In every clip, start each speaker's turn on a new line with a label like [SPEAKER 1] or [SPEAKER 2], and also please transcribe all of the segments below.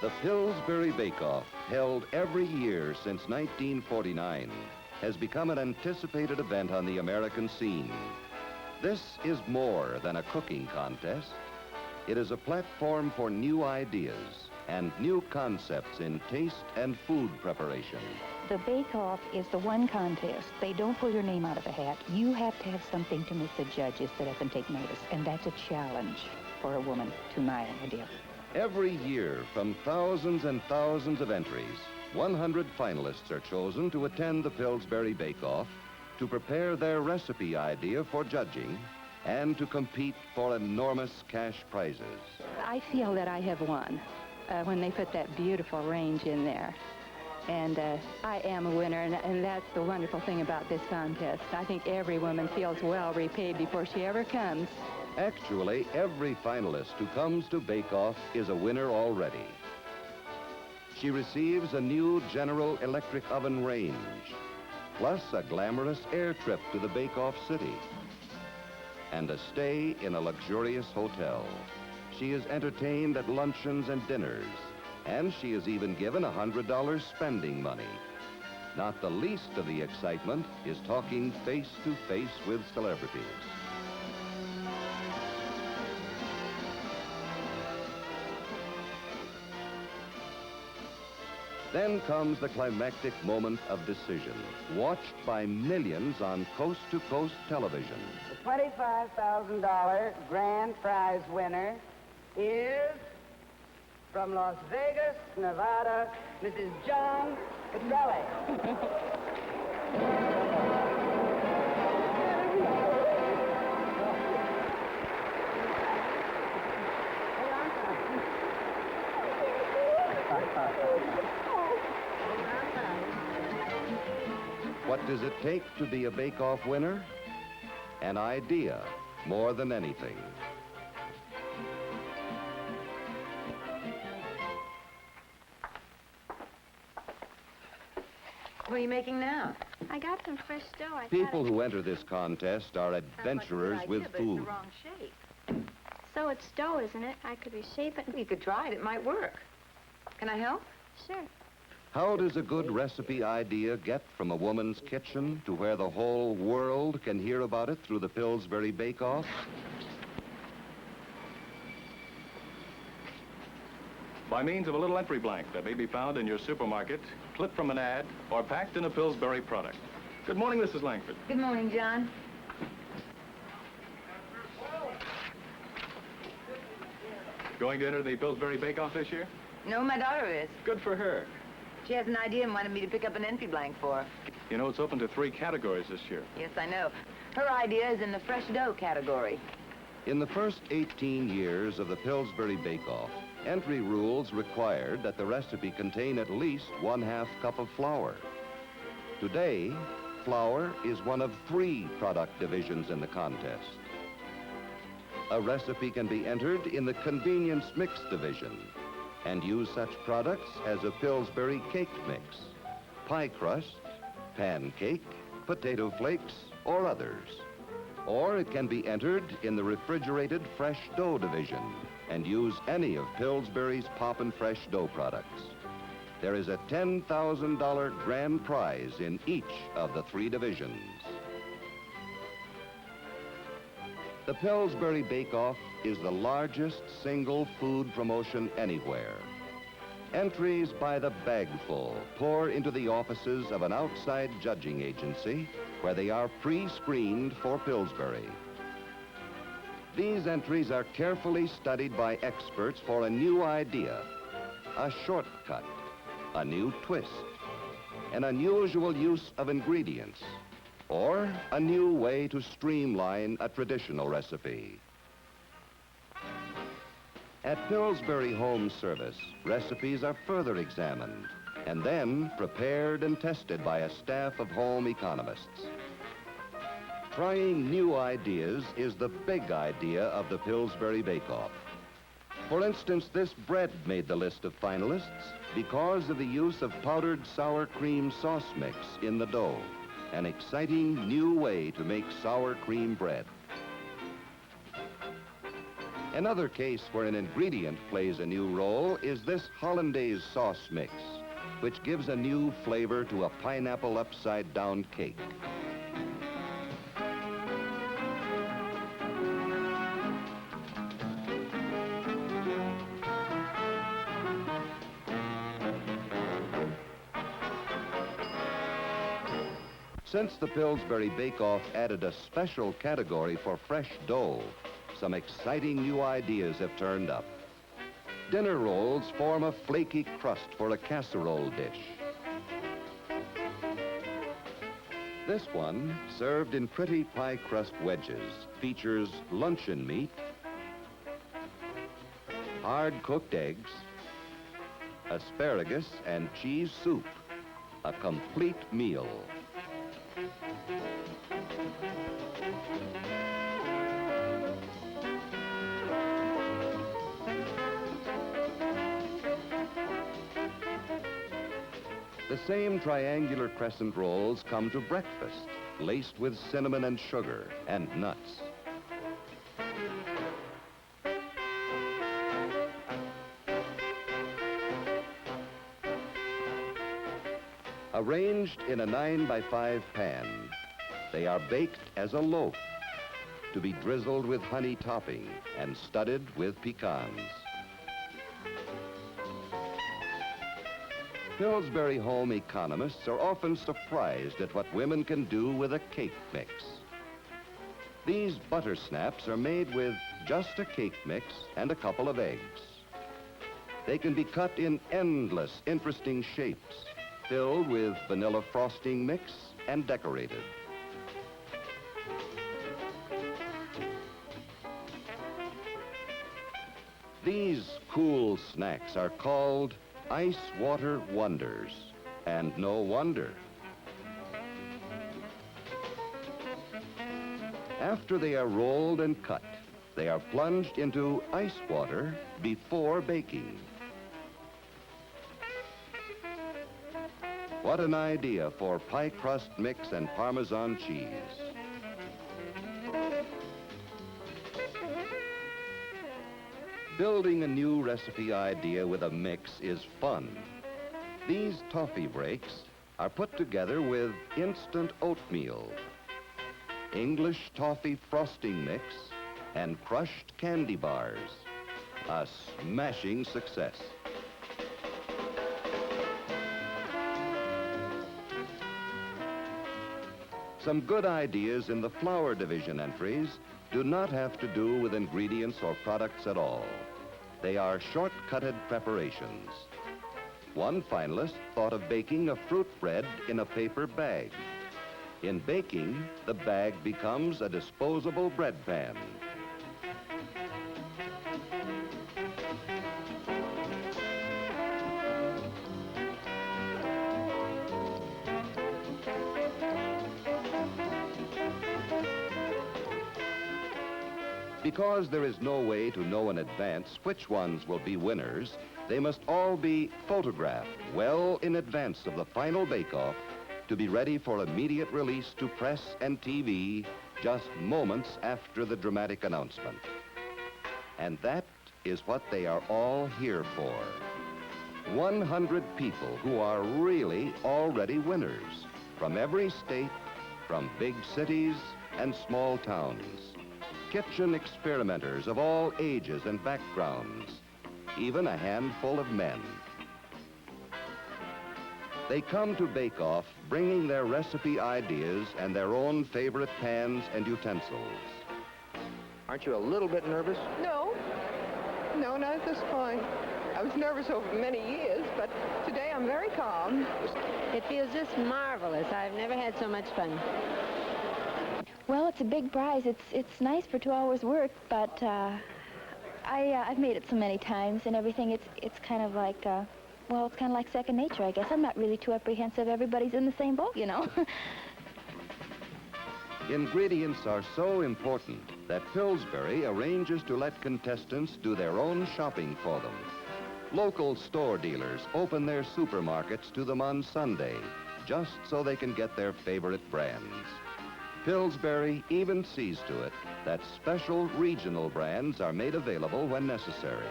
[SPEAKER 1] The Pillsbury Bake-Off, held every year since 1949, has become an anticipated event on the American scene. This is more than a cooking contest. It is a platform for new ideas and new concepts in taste and food preparation.
[SPEAKER 2] The Bake-Off is the one contest. They don't pull your name out of a hat. You have to have something to make the judges sit up and take notice, and that's a challenge for a woman, to my idea.
[SPEAKER 1] Every year, from thousands and thousands of entries, 100 finalists are chosen to attend the Pillsbury Bake-Off to prepare their recipe idea for judging and to compete for enormous cash prizes.
[SPEAKER 2] I feel that I have won when they put that beautiful range in there. And I am a winner, and that's the wonderful thing about this contest. I think every woman feels well repaid before she ever comes.
[SPEAKER 1] Actually, every finalist who comes to Bake-Off is a winner already. She receives a new General Electric oven range, plus a glamorous air trip to the Bake-Off city, and a stay in a luxurious hotel. She is entertained at luncheons and dinners, and she is even given $100 spending money. Not the least of the excitement is talking face-to-face with celebrities. Then comes the climactic moment of decision, watched by millions on coast-to-coast television.
[SPEAKER 3] The $25,000 grand prize winner is, from Las Vegas, Nevada, Mrs. John Petrelli.
[SPEAKER 1] What does it take to be a Bake-Off winner? An idea, more than anything.
[SPEAKER 4] What are you making now?
[SPEAKER 5] I got some fresh dough.
[SPEAKER 1] People who enter this contest are adventurers with food.
[SPEAKER 4] Wrong shape.
[SPEAKER 5] So it's dough, isn't it? I could reshape it.
[SPEAKER 4] You could try it. It might work. Can I help?
[SPEAKER 5] Sure.
[SPEAKER 1] How does a good recipe idea get from a woman's kitchen to where the whole world can hear about it through the Pillsbury Bake-Off?
[SPEAKER 6] By means of a little entry blank that may be found in your supermarket, clipped from an ad, or packed in a Pillsbury product. Good morning, Mrs. Langford.
[SPEAKER 4] Good morning, John.
[SPEAKER 6] Going to enter the Pillsbury Bake-Off this year?
[SPEAKER 4] No, my daughter is.
[SPEAKER 6] Good for her.
[SPEAKER 4] She has an idea and wanted me to pick up an entry blank for her.
[SPEAKER 6] You know, it's open to 3 categories this year.
[SPEAKER 4] Yes, I know. Her idea is in the fresh dough category.
[SPEAKER 1] In the first 18 years of the Pillsbury Bake-Off, entry rules required that the recipe contain at least 1/2 cup of flour. Today, flour is one of 3 product divisions in the contest. A recipe can be entered in the convenience mix division and use such products as a Pillsbury cake mix, pie crust, pancake, potato flakes, or others. Or it can be entered in the refrigerated fresh dough division and use any of Pillsbury's Pop and Fresh dough products. There is a $10,000 grand prize in each of the 3 divisions. The Pillsbury Bake-Off is the largest single food promotion anywhere. Entries by the bagful pour into the offices of an outside judging agency where they are pre-screened for Pillsbury. These entries are carefully studied by experts for a new idea, a shortcut, a new twist, an unusual use of ingredients, or a new way to streamline a traditional recipe. At Pillsbury Home Service, recipes are further examined and then prepared and tested by a staff of home economists. Trying new ideas is the big idea of the Pillsbury Bake-Off. For instance, this bread made the list of finalists because of the use of powdered sour cream sauce mix in the dough, an exciting new way to make sour cream bread. Another case where an ingredient plays a new role is this hollandaise sauce mix, which gives a new flavor to a pineapple upside-down cake. Since the Pillsbury Bake-Off added a special category for fresh dough, some exciting new ideas have turned up. Dinner rolls form a flaky crust for a casserole dish. This one, served in pretty pie crust wedges, features luncheon meat, hard-cooked eggs, asparagus, and cheese soup. A complete meal. The same triangular crescent rolls come to breakfast, laced with cinnamon and sugar and nuts. Arranged in a 9x5 pan, they are baked as a loaf, to be drizzled with honey topping and studded with pecans. Pillsbury home economists are often surprised at what women can do with a cake mix. These butter snaps are made with just a cake mix and a couple of eggs. They can be cut in endless, interesting shapes, filled with vanilla frosting mix and decorated. These cool snacks are called ice water wonders, and no wonder. After they are rolled and cut, they are plunged into ice water before baking. What an idea for pie crust mix and Parmesan cheese. Building a new recipe idea with a mix is fun. These toffee breaks are put together with instant oatmeal, English toffee frosting mix, and crushed candy bars. A smashing success. Some good ideas in the flour division entries do not have to do with ingredients or products at all. They are short-cutted preparations. One finalist thought of baking a fruit bread in a paper bag. In baking, the bag becomes a disposable bread pan. Because there is no way to know in advance which ones will be winners, they must all be photographed well in advance of the final bake-off to be ready for immediate release to press and TV just moments after the dramatic announcement. And that is what they are all here for. 100 people who are really already winners from every state, from big cities and small towns. Kitchen experimenters of all ages and backgrounds, even a handful of men. They come to Bake Off bringing their recipe ideas and their own favorite pans and utensils.
[SPEAKER 7] Aren't you a little bit nervous?
[SPEAKER 8] No, not at this point. I was nervous over many years, but today I'm very calm.
[SPEAKER 9] It feels just marvelous. I've never had so much fun.
[SPEAKER 10] Well, it's a big prize. It's nice for 2 hours work, but I've made it so many times and everything. It's kind of like, well, it's kind of like second nature, I guess. I'm not really too apprehensive. Everybody's in the same boat, you know.
[SPEAKER 1] Ingredients are so important that Pillsbury arranges to let contestants do their own shopping for them. Local store dealers open their supermarkets to them on Sunday, just so they can get their favorite brands. Pillsbury even sees to it that special regional brands are made available when necessary.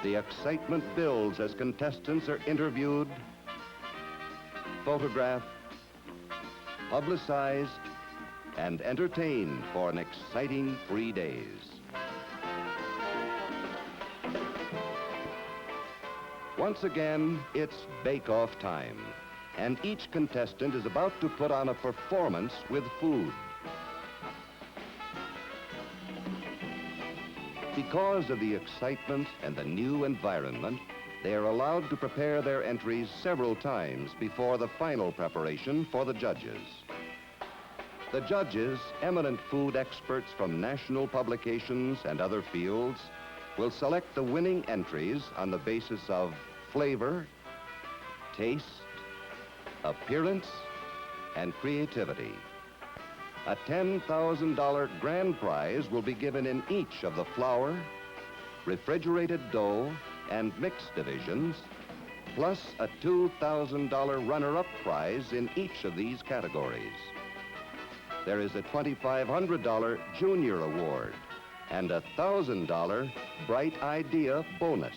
[SPEAKER 1] The excitement builds as contestants are interviewed, photographed, publicized, and entertained for an exciting 3 days. Once again, it's bake-off time, and each contestant is about to put on a performance with food. Because of the excitement and the new environment, they are allowed to prepare their entries several times before the final preparation for the judges. The judges, eminent food experts from national publications and other fields, will select the winning entries on the basis of flavor, taste, appearance, and creativity. A $10,000 grand prize will be given in each of the flour, refrigerated dough, and mixed divisions, plus a $2,000 runner-up prize in each of these categories. There is a $2,500 junior award and a $1,000 bright idea bonus.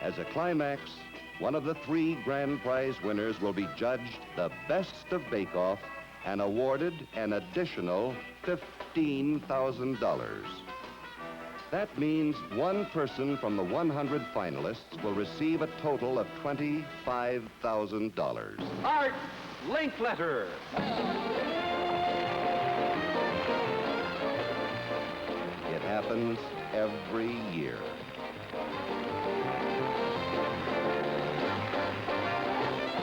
[SPEAKER 1] As a climax, one of the 3 grand prize winners will be judged the best of bake-off and awarded an additional $15,000. That means one person from the 100 finalists will receive a total of $25,000.
[SPEAKER 11] Art Linkletter.
[SPEAKER 1] It happens every year.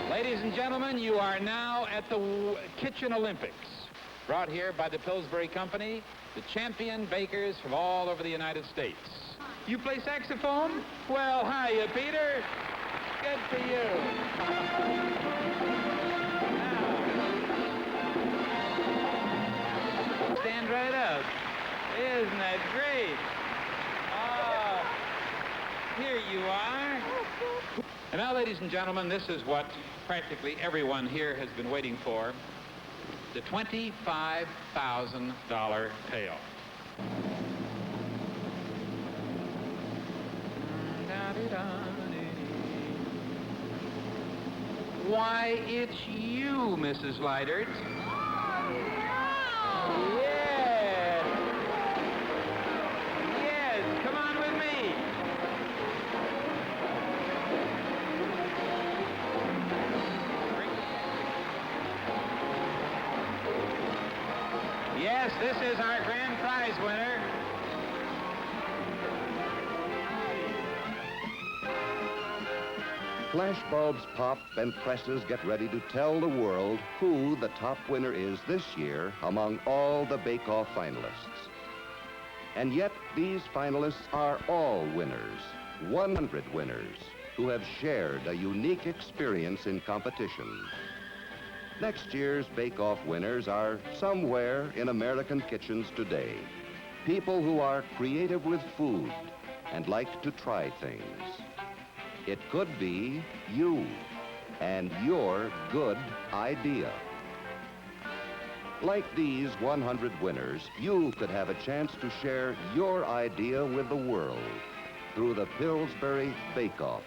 [SPEAKER 11] Ladies and gentlemen, you are now at the Kitchen Olympics, brought here by the Pillsbury Company, the champion bakers from all over the United States. You play saxophone? Well, hiya, Peter. Good for you. Now, stand right up. Isn't that great? Oh, here you are. And now, ladies and gentlemen, this is what practically everyone here has been waiting for, the $25,000 payoff. Why, it's you, Mrs. Leidert. Yes. Yes, come on with me. Yes, this is our grand prize winner.
[SPEAKER 1] Flashbulbs pop and presses get ready to tell the world who the top winner is this year among all the bake-off finalists. And yet, these finalists are all winners, 100 winners, who have shared a unique experience in competition. Next year's bake-off winners are somewhere in American kitchens today. People who are creative with food and like to try things. It could be you and your good idea. Like these 100 winners, you could have a chance to share your idea with the world through the Pillsbury Bake-Off.